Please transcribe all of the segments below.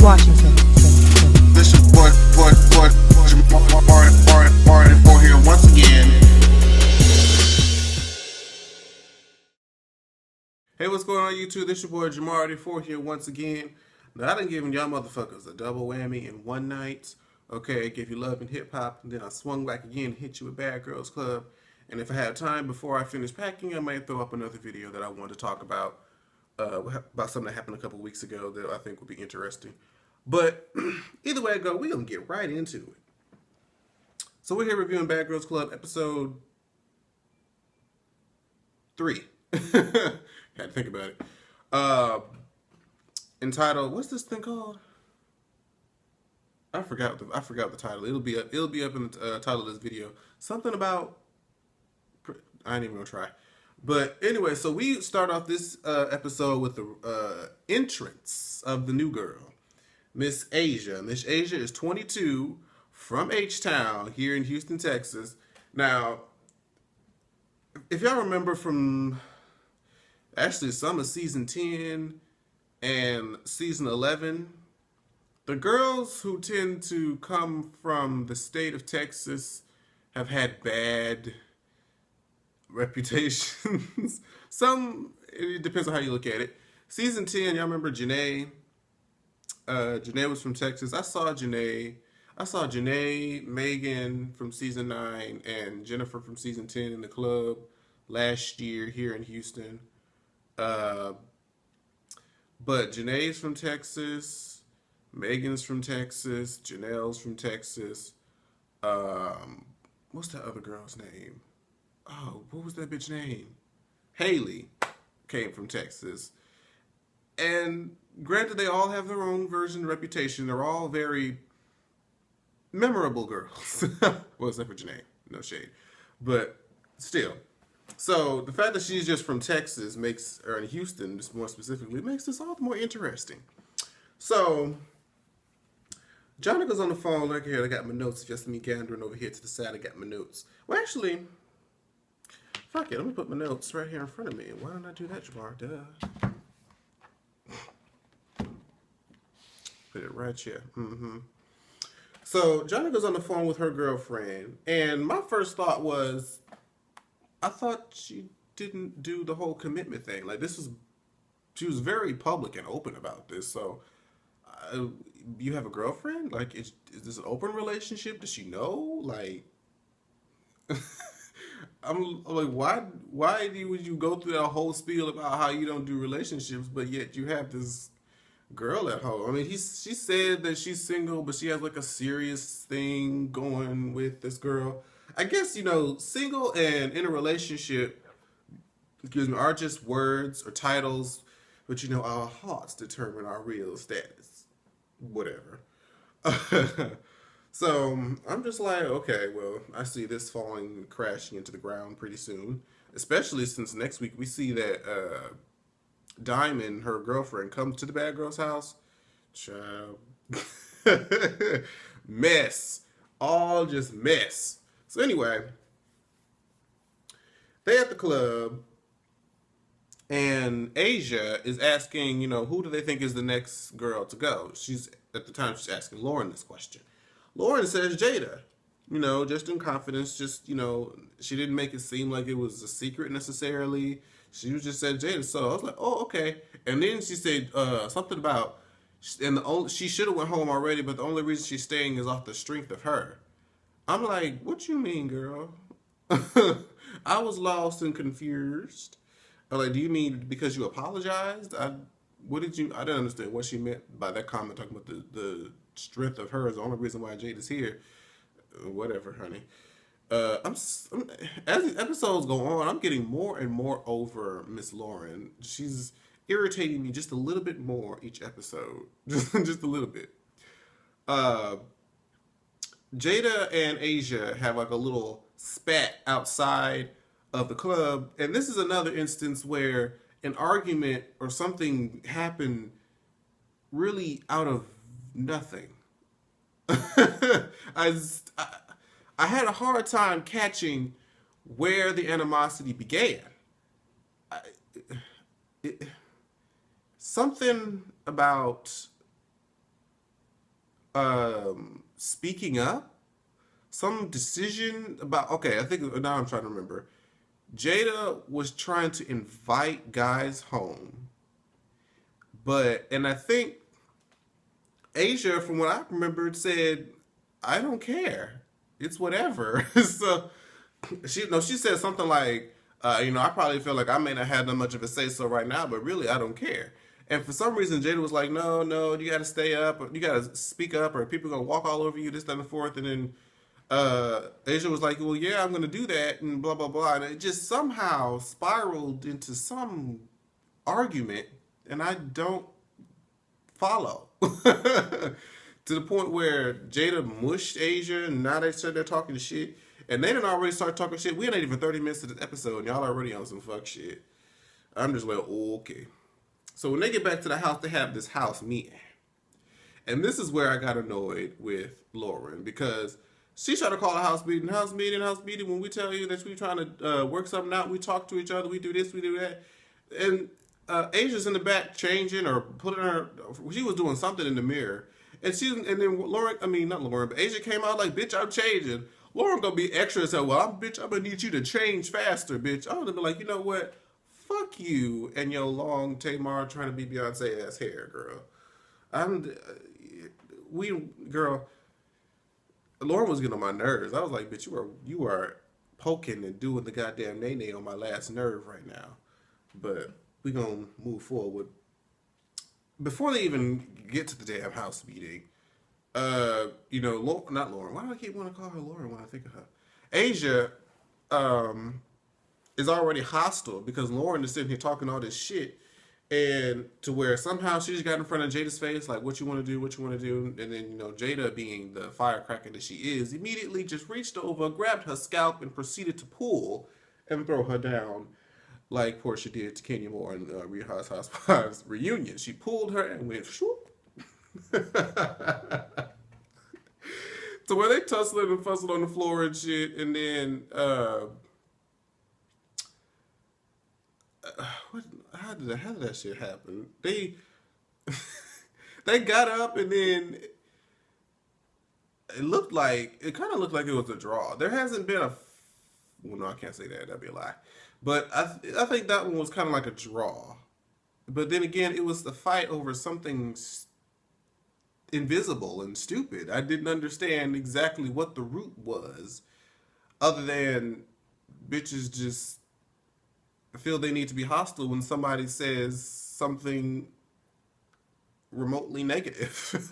Washington. This your boy, Marty for here once again. Hey, what's going on YouTube? This your boy Jamar84 here once again. Now I done given y'all motherfuckers a double whammy in one night. Okay, I gave you love and hip hop, and then I swung back again and hit you with Bad Girls Club. And if I have time before I finish packing, I might throw up another video that I want to talk about something that happened a couple weeks ago that I think would be interesting. But either way I go, we're gonna get right into it. So we're here reviewing Bad Girls Club episode 3. Had to think about it. Entitled, what's this thing called? I forgot the title. It'll be up in the title of this video. Something about, I ain't even gonna try. But anyway, so we start off this episode with the entrance of the new girl, Miss Asia. Miss Asia is 22, from H-Town here in Houston, Texas. Now, if y'all remember from actually some of season 10 and season 11, the girls who tend to come from the state of Texas have had bad reputations. It depends on how you look at it. Season 10, y'all remember Janae? Janae was from Texas. I saw Janae, Megan from season 9, and Jennifer from season 10 in the club last year here in Houston. But Janae's from Texas, Megan's from Texas, Janelle's from Texas. What's that other girl's name? Oh, what was that bitch name? Haley came from Texas. And granted, they all have their own version of reputation. They're all very memorable girls. Well, except for Janae. No shade. But still. So the fact that she's just from Texas or in Houston, just more specifically, makes this all the more interesting. So Johnny goes on the phone. Like here, I got my notes. Just me gandering over here to the side. I got my notes. Well, actually, fuck it. Let me put my notes right here in front of me. Why don't I do that, Jamar? Duh. Put it right here. So Johnny goes on the phone with her girlfriend, and my first thought was, I thought she didn't do the whole commitment thing. Like she was very public and open about this. So you have a girlfriend? Like, is this an open relationship? Does she know? Like, I'm like, why would you go through that whole spiel about how you don't do relationships, but yet you have this girl at home? I mean, she said that she's single, but she has like a serious thing going with this girl. I guess, single and in a relationship, are just words or titles, but our hearts determine our real status. Whatever. So I'm just like, okay, well, I see this falling, crashing into the ground pretty soon, especially since next week we see that Diamond, her girlfriend, comes to the bad girl's house. Child. Mess. All just mess. So anyway, they at the club, and Asia is asking, who do they think is the next girl to go? At the time, she's asking Lauren this question. Lauren says Jada, just in confidence, she didn't make it seem like it was a secret necessarily. She just said Jada. So I was like, oh, okay. And then she said something about, she should have went home already, but the only reason she's staying is off the strength of her. I'm like, what you mean, girl? I was lost and confused. I'm like, do you mean because you apologized? I didn't understand what she meant by that comment, talking about the strength of her is the only reason why Jade is here. Whatever, honey. As the episodes go on, I'm getting more and more over Miss Lauren. She's irritating me just a little bit more each episode. Just a little bit. Jada and Asia have like a little spat outside of the club, and this is another instance where an argument or something happened really out of nothing. I had a hard time catching where the animosity began. Something about speaking up, some decision about. Okay, I think now I'm trying to remember. Jada was trying to invite guys home, and I think Asia, from what I remembered, said, "I don't care. It's whatever." So she said something like, I probably feel like I may not have that much of a say so right now, but really I don't care. And for some reason, Jada was like, "No, no, you got to stay up, or you got to speak up, or people are gonna walk all over you, this, that, and the fourth." And then Asia was like, "Well, yeah, I'm gonna do that," and blah blah blah. And it just somehow spiraled into some argument, and I don't follow. To the point where Jada mushed Asia, and now they said they're talking shit. And they didn't already start talking shit. We ain't even 30 minutes to this episode, and y'all already on some fuck shit. I'm just like, okay. So when they get back to the house, they have this house meeting. And this is where I got annoyed with Lauren, because she tried to call a house meeting, house meeting, house meeting. When we tell you that we're trying to work something out, we talk to each other, we do this, we do that. And Asia's in the back changing or putting her, she was doing something in the mirror. And then Lauren, I mean, not Lauren, but Asia came out like, "Bitch, I'm changing." Lauren gonna be extra and say, "Well, I'm gonna need you to change faster, bitch." I'm gonna be like, you know what? Fuck you and your long Tamar trying to be Beyonce ass hair, girl. I'm, we, girl, Lauren was getting on my nerves. I was like, "Bitch, you are poking and doing the goddamn nay on my last nerve right now." But we gonna move forward. Before they even get to the damn house meeting, not Lauren. Why do I keep wanting to call her Lauren when I think of her? Asia, um, is already hostile because Lauren is sitting here talking all this shit, and to where somehow she just got in front of Jada's face, like, "What you want to do? What you want to do?" And then Jada, being the firecracker that she is, immediately just reached over, grabbed her scalp, and proceeded to pull and throw her down like Portia did to Kenya Moore in Real Housewives reunion. She pulled her and went shoop. To where they tussling and fussing on the floor and shit, and then what? How did that shit happen? They got up, and then it kind of looked like it was a draw. There hasn't been a, well, no, I can't say that. That'd be a lie. But I think that one was kind of like a draw. But then again, it was the fight over something invisible and stupid. I didn't understand exactly what the root was, other than bitches just feel they need to be hostile when somebody says something remotely negative.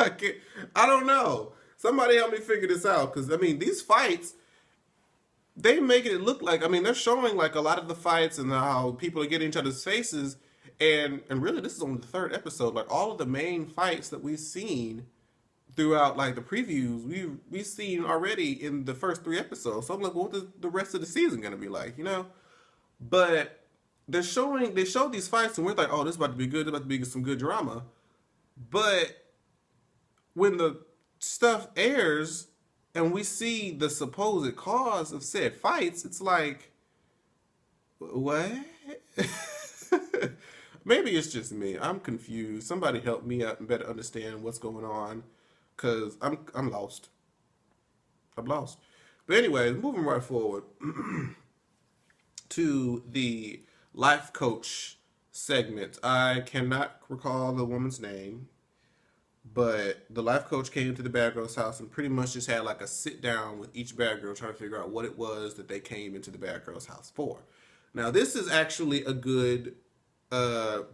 I don't know. Somebody help me figure this out, because I mean, these fights, they make it look like, I mean, they're showing like a lot of the fights and how people are getting each other's faces, and really this is only the third episode. Like, all of the main fights that we've seen throughout like the previews, we've seen already in the first three episodes. So I'm like, what is the rest of the season gonna be like, But they showed these fights, and we're like, "Oh, this is about to be good, this is about to be some good drama." But when the stuff airs and we see the supposed cause of said fights, it's like, what? Maybe it's just me. I'm confused. Somebody help me out and better understand what's going on, cause I'm lost. I'm lost. But anyways, moving right forward to the life coach segment. I cannot recall the woman's name, but the life coach came to the Bad Girls house and pretty much just had like a sit down with each Bad Girl, trying to figure out what it was that they came into the Bad Girls house for. Now, this is actually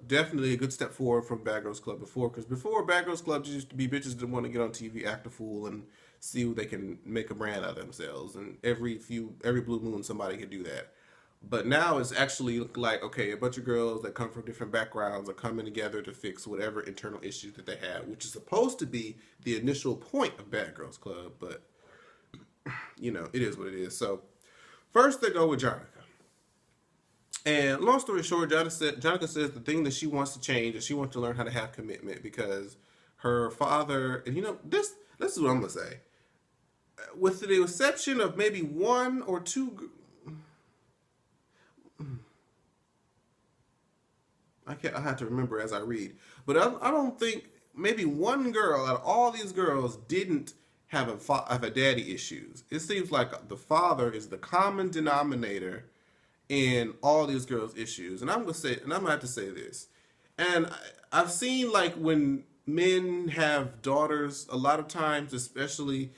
definitely a good step forward from Bad Girls Club before, because before Bad Girls Club used to be bitches that want to get on TV, act a fool, and see what they can make a brand out of themselves. And every blue moon, somebody can do that. But now it's actually like, okay, a bunch of girls that come from different backgrounds are coming together to fix whatever internal issues that they have, which is supposed to be the initial point of Bad Girls Club. But it is what it is. So first they go with Jonica. And long story short, Jonica says the thing that she wants to change is she wants to learn how to have commitment, because her father, and this is what I'm gonna say, with the exception of maybe one or two, I have to remember as I read, but I don't think maybe one girl out of all these girls didn't have a daddy issues. It seems like the father is the common denominator in all these girls' issues. And I'm gonna have to say this. And I've seen like when men have daughters, a lot of times, especially,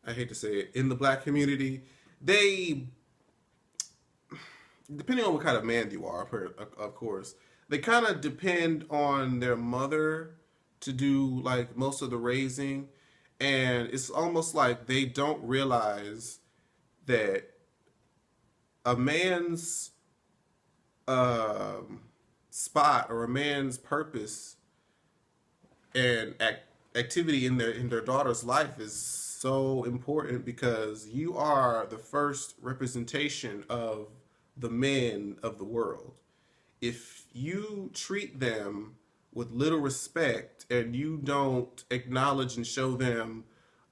I hate to say it, in the black community, they, depending on what kind of man you are, of course, they kind of depend on their mother to do like most of the raising. And it's almost like they don't realize that a man's um, spot or a man's purpose and activity in their daughter's life is so important because you are the first representation of the men of the world. If you treat them with little respect and you don't acknowledge and show them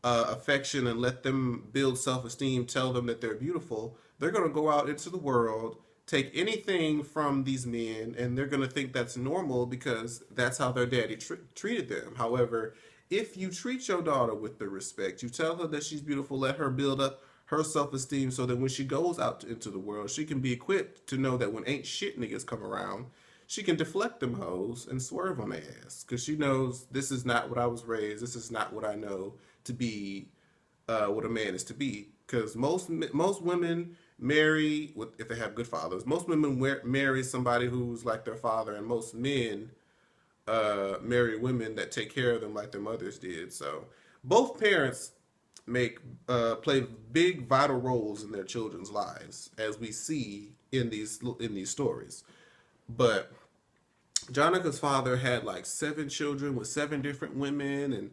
affection and let them build self-esteem, tell them that they're beautiful, they're going to go out into the world, take anything from these men, and they're going to think that's normal because that's how their daddy treated them. However, if you treat your daughter with the respect, you tell her that she's beautiful, let her build up her self-esteem so that when she goes out into the world, she can be equipped to know that when ain't shit niggas come around, she can deflect them hoes and swerve on their ass because she knows this is not what I was raised. This is not what I know to be what a man is to be. Because most women marry if they have good fathers. Most women marry somebody who's like their father, and most men marry women that take care of them like their mothers did. So both parents make play big vital roles in their children's lives, as we see in these stories. But Jonica's father had like 7 children with 7 different women, and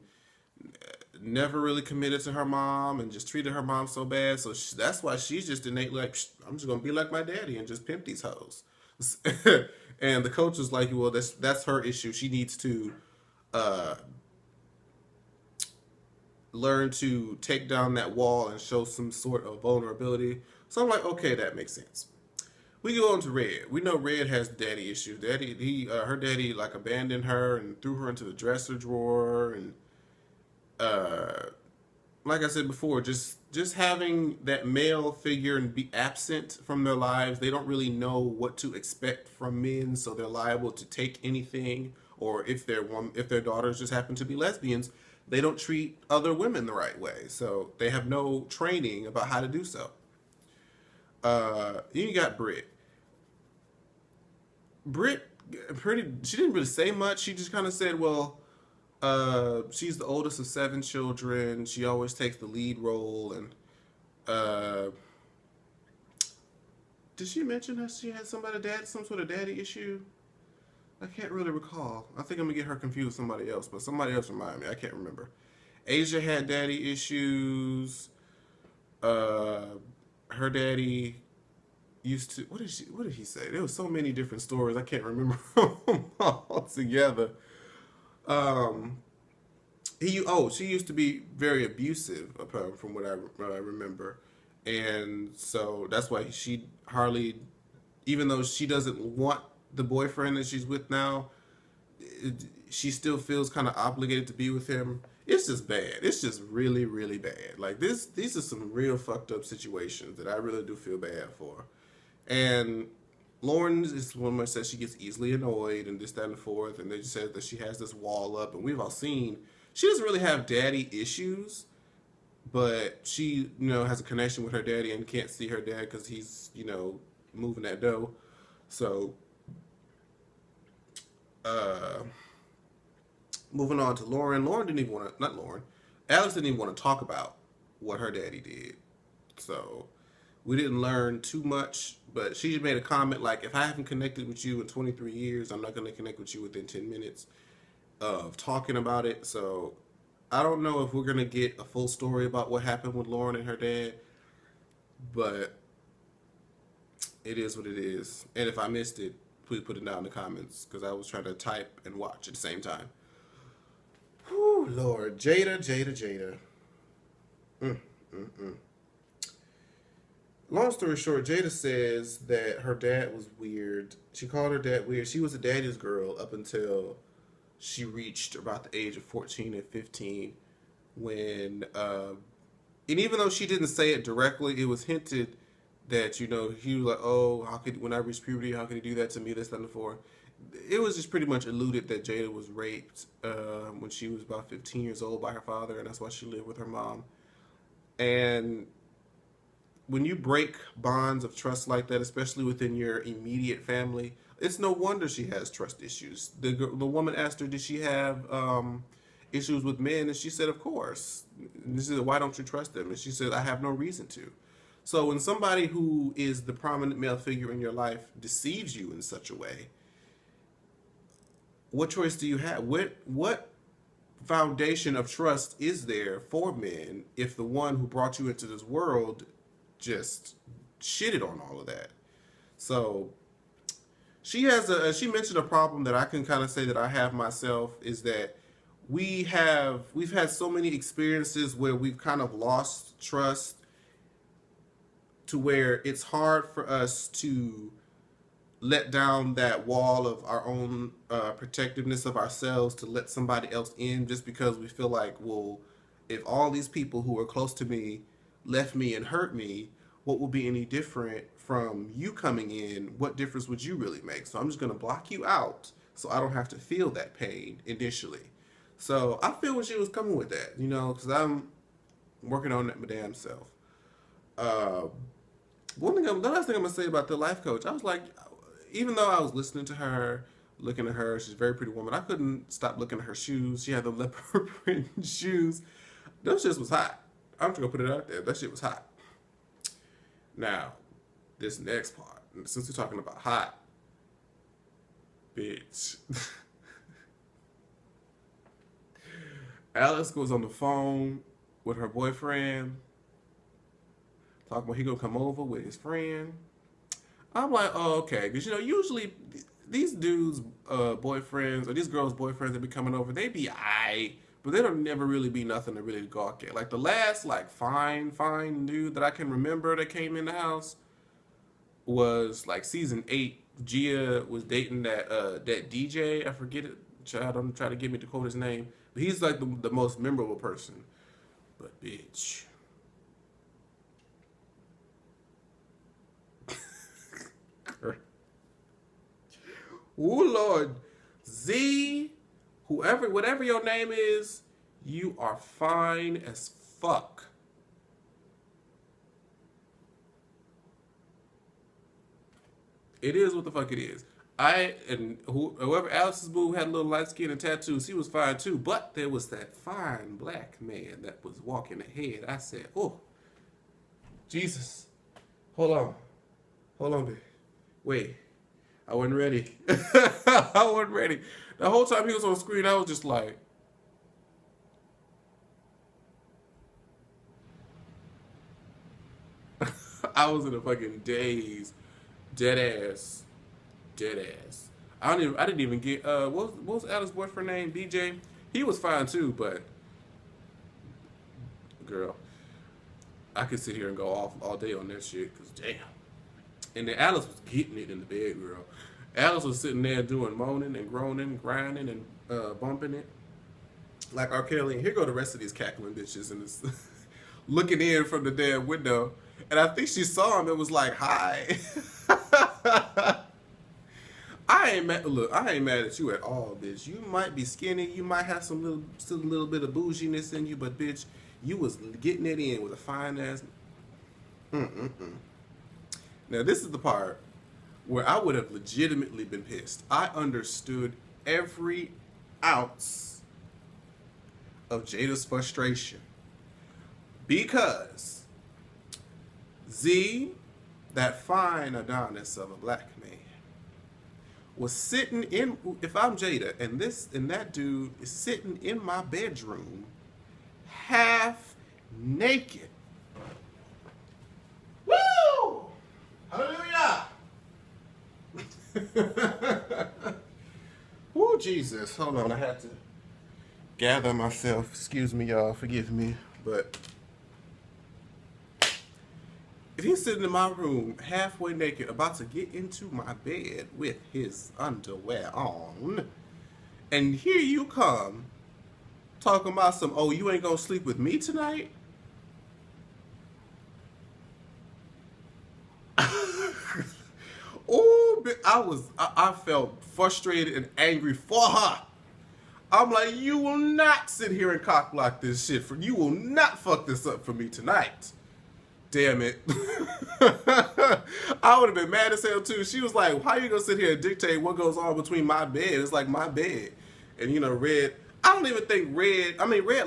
never really committed to her mom, and just treated her mom so bad. So that's why she's just innately like, I'm just gonna be like my daddy and just pimp these hoes. And the coach was like, well, that's her issue. She needs to uh, learn to take down that wall and show some sort of vulnerability. So I'm like, okay, that makes sense. We go on to Red. We know Red has daddy issues. Her daddy like abandoned her and threw her into the dresser drawer, and uh, like I said before, just having that male figure and be absent from their lives, they don't really know what to expect from men, so they're liable to take anything. Or if their daughters just happen to be lesbians, they don't treat other women the right way, so they have no training about how to do so. You got Britt. Britt, she didn't really say much. She just kind of said, well, she's the oldest of 7 children. She always takes the lead role, and uh, did she mention that she had some sort of daddy issue? I can't really recall. I think I'm gonna get her confused with somebody else, but somebody else remind me. I can't remember. Asia had daddy issues. Uh, Her daddy used to. What did he say? There was so many different stories. I can't remember them all together. Um, she used to be very abusive, from what I remember, and so that's why she hardly, even though she doesn't want the boyfriend that she's with now, she still feels kind of obligated to be with him. It's just bad. It's just really, really bad. Like these are some real fucked up situations that I really do feel bad for. And Lauren is one that says she gets easily annoyed and this, that, and the fourth, and they just said that she has this wall up, and we've all seen she doesn't really have daddy issues, but she has a connection with her daddy and can't see her dad because he's moving that dough. So uh, moving on to Lauren. Lauren didn't even want to, not Lauren, Alex didn't even want to talk about what her daddy did. So we didn't learn too much, but she made a comment like, if I haven't connected with you in 23 years, I'm not going to connect with you within 10 minutes of talking about it. So I don't know if we're going to get a full story about what happened with Lauren and her dad, but it is what it is. And if I missed it, please put it down in the comments because I was trying to type and watch at the same time. Whew, Lord. Jada. Mm, mm, mm. Long story short, Jada says that her dad was weird. She called her dad weird. She was a daddy's girl up until she reached about the age of 14 and 15 when, and even though she didn't say it directly, it was hinted that, he was like, oh, how could, when I reached puberty, how could he do that to me, this, that, and the four. It was just pretty much alluded that Jada was raped when she was about 15 years old by her father, and that's why she lived with her mom. And when you break bonds of trust like that, especially within your immediate family, it's no wonder she has trust issues. The woman asked her, did she have issues with men? And she said, of course. And she said, why don't you trust them? And she said, I have no reason to. So when somebody who is the prominent male figure in your life deceives you in such a way, what choice do you have? What foundation of trust is there for men if the one who brought you into this world just shitted on all of that? So she mentioned a problem that I can kind of say that I have myself, is that we've had so many experiences where we've kind of lost trust to where it's hard for us to let down that wall of our own protectiveness of ourselves to let somebody else in, just because we feel like, well, if all these people who are close to me left me and hurt me, what would be any different from you coming in? What difference would you really make? So I'm just going to block you out so I don't have to feel that pain initially. So I feel when she was coming with that, because I'm working on that my damn self. The last thing I'm going to say about the life coach, I was like, even though I was listening to her, looking at her, she's a very pretty woman, I couldn't stop looking at her shoes. She had the leopard print shoes. Those shit was hot. I'm just going to put it out there. That shit was hot. Now, this next part, since we're talking about hot, bitch. Alex goes on the phone with her boyfriend, talking about he gonna come over with his friend. I'm like, oh, okay. Because, usually these dudes' boyfriends, or these girls' boyfriends that be coming over, they be aight, but they don't never really be nothing to really gawk at. Like, the last, fine dude that I can remember that came in the house was, season 8. Gia was dating that DJ. I forget it. Child, don't try to get me to quote his name. But he's, the most memorable person. But, bitch. Oh Lord, Z, whatever your name is, you are fine as fuck. It is what the fuck it is. Whoever Alice's boo had a little light skin and tattoos, he was fine too. But there was that fine black man that was walking ahead. I said, oh, Jesus, hold on, baby. Wait. I wasn't ready. I wasn't ready. The whole time he was on screen, I was just like, I was in a fucking daze. Dead ass. I didn't even get, what was Alice's boyfriend name? BJ? He was fine too, but, girl, I could sit here and go off all day on that shit, because damn. And then Alice was getting it in the bed, girl. Alice was sitting there doing moaning and groaning, grinding and bumping it. Like R. Kelly. And here go the rest of these cackling bitches and it's looking in from the damn window. And I think she saw him and was like, hi. I ain't mad at you at all, bitch. You might be skinny. You might have still a little bit of bouginess in you. But, bitch, you was getting it in with a fine ass. Now, this is the part where I would have legitimately been pissed. I understood every ounce of Jada's frustration because Z, that fine Adonis of a black man, was sitting in, if I'm Jada, and that dude is sitting in my bedroom half naked. Woo! Hallelujah! Woo, Jesus. Hold on, I had to gather myself. Excuse me, y'all. Forgive me. But if he's sitting in my room halfway naked, about to get into my bed with his underwear on, And here you come talking about some, oh, you ain't gonna sleep with me tonight? Oh, I felt frustrated and angry for her. I'm like, you will not sit here and cock block this shit. You will not fuck this up for me tonight. Damn it. I would have been mad as hell too. She was like, how you gonna sit here and dictate what goes on between my bed? It's like my bed. And you know, Red, I don't even think Red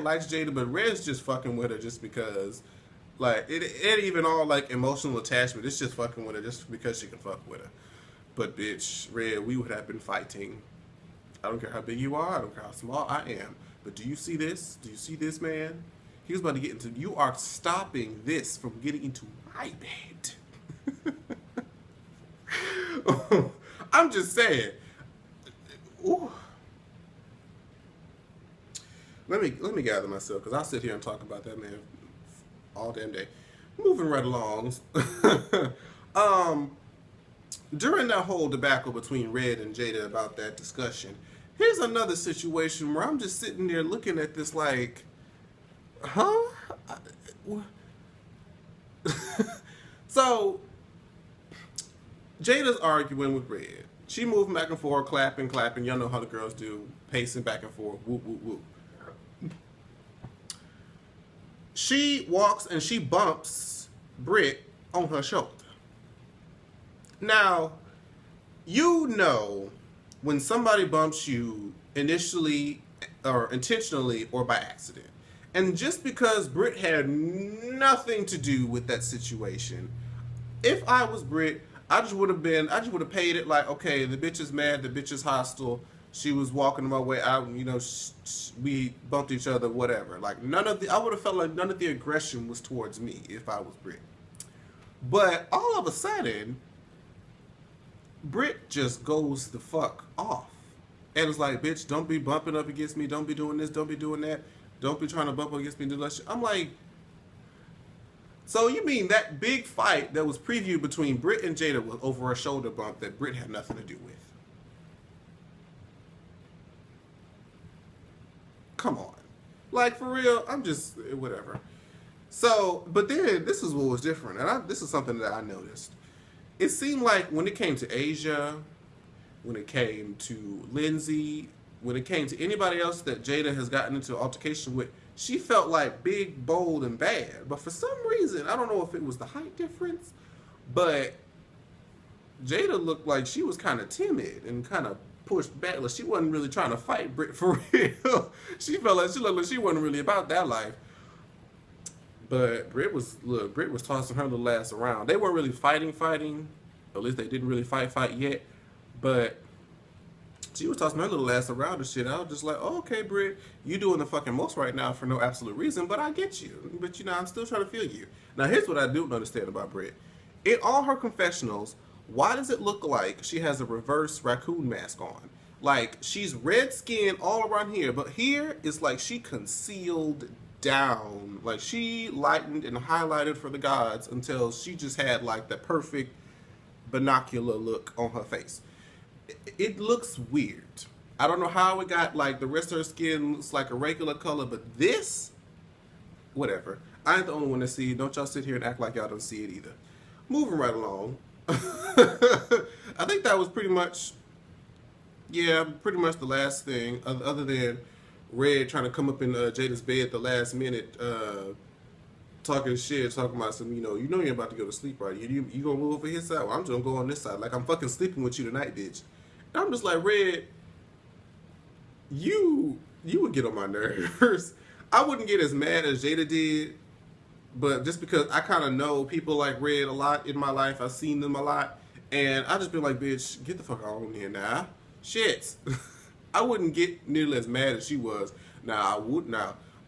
likes Jada, but Red's just fucking with her just because, like, it ain't even all like emotional attachment. It's just fucking with her just because she can fuck with her. But bitch, Red, we would have been fighting. I don't care how big you are. I don't care how small I am. But do you see this? Do you see this, man? He was about to get into. You are stopping this from getting into my bed. I'm just saying. Ooh. Let me gather myself because I'll sit here and talk about that man all damn day. Moving right along. During that whole debacle between Red and Jada about that discussion, here's another situation where I'm just sitting there looking at this like, huh? So, Jada's arguing with Red. She moving back and forth, clapping. Y'all know how the girls do, pacing back and forth. Whoop, whoop, whoop. She walks and she bumps Britt on her shoulder. Now, you know when somebody bumps you initially or intentionally or by accident. And just because Britt had nothing to do with that situation, if I was Britt, I just would have paid it like, okay, the bitch is mad, the bitch is hostile, she was walking my way out, you know, we bumped each other, whatever. Like, I would have felt like none of the aggression was towards me if I was Britt. But all of a sudden, Britt just goes the fuck off. And it's like, bitch, don't be bumping up against me, don't be doing this, don't be doing that, don't be trying to bump up against me. I'm like, so you mean that big fight that was previewed between Britt and Jada was over a shoulder bump that Britt had nothing to do with? Come on. Like, for real, I'm just, whatever. So, but then, this is what was different, and this is something that I noticed. It seemed like when it came to Asia, when it came to Lindsay, when it came to anybody else that Jada has gotten into an altercation with, she felt like big, bold, and bad. But for some reason, I don't know if it was the height difference, but Jada looked like she was kind of timid and kind of pushed back. Like she wasn't really trying to fight Britt for real. She looked like she wasn't really about that life. But Britt was tossing her little ass around. They weren't really fighting. At least they didn't really fight yet. But she was tossing her little ass around and shit. I was just like, oh, okay, Britt, you doing the fucking most right now for no absolute reason, but I get you. But, you know, I'm still trying to feel you. Now, here's what I do understand about Britt. In all her confessionals, why does it look like she has a reverse raccoon mask on? Like, she's red skin all around here, but here it's like she concealed down. Like, she lightened and highlighted for the gods until she just had, like, the perfect binocular look on her face. It looks weird. I don't know how it got, like, the rest of her skin looks like a regular color, but this, whatever. I ain't the only one to see it. Don't y'all sit here and act like y'all don't see it either. Moving right along. I think that was pretty much the last thing, other than Red trying to come up in Jada's bed at the last minute, talking shit, talking about some, you're about to go to sleep, right? You gonna move over his side? Well, I'm just gonna go on this side. Like, I'm fucking sleeping with you tonight, bitch. And I'm just like, Red, you would get on my nerves. I wouldn't get as mad as Jada did, but just because I kind of know people like Red a lot in my life, I've seen them a lot, and I just been like, bitch, get the fuck on here now. Shit. I wouldn't get nearly as mad as she was. Now,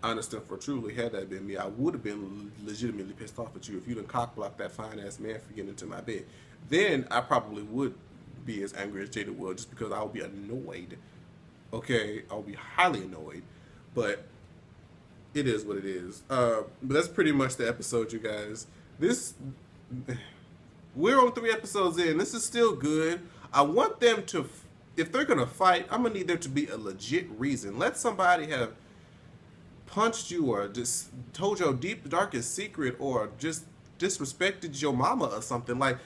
I understand for truly, had that been me, I would have been legitimately pissed off at you if you didn't cockblock that fine-ass man for getting into my bed. Then I probably would be as angry as Jada would, just because I would be annoyed. Okay? I would be highly annoyed. But it is what it is. But that's pretty much the episode, you guys. We're on 3 episodes in. This is still good. I want them to if they're gonna fight, I'm gonna need there to be a legit reason. Let somebody have punched you or just told your deep darkest secret or just disrespected your mama or something. Like,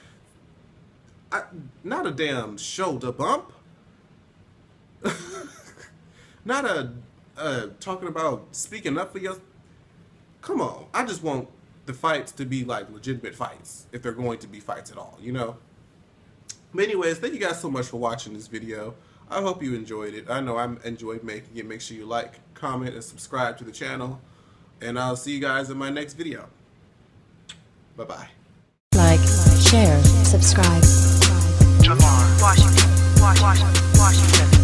not a damn shoulder bump. Not talking about speaking up for your. Come on, I just want the fights to be like legitimate fights, if they're going to be fights at all, you know. But anyways, thank you guys so much for watching this video. I hope you enjoyed it. I know I enjoyed making it. Make sure you like, comment, and subscribe to the channel. And I'll see you guys in my next video. Bye-bye. Like, share, subscribe. Jamar, Washington, Washington, Washington.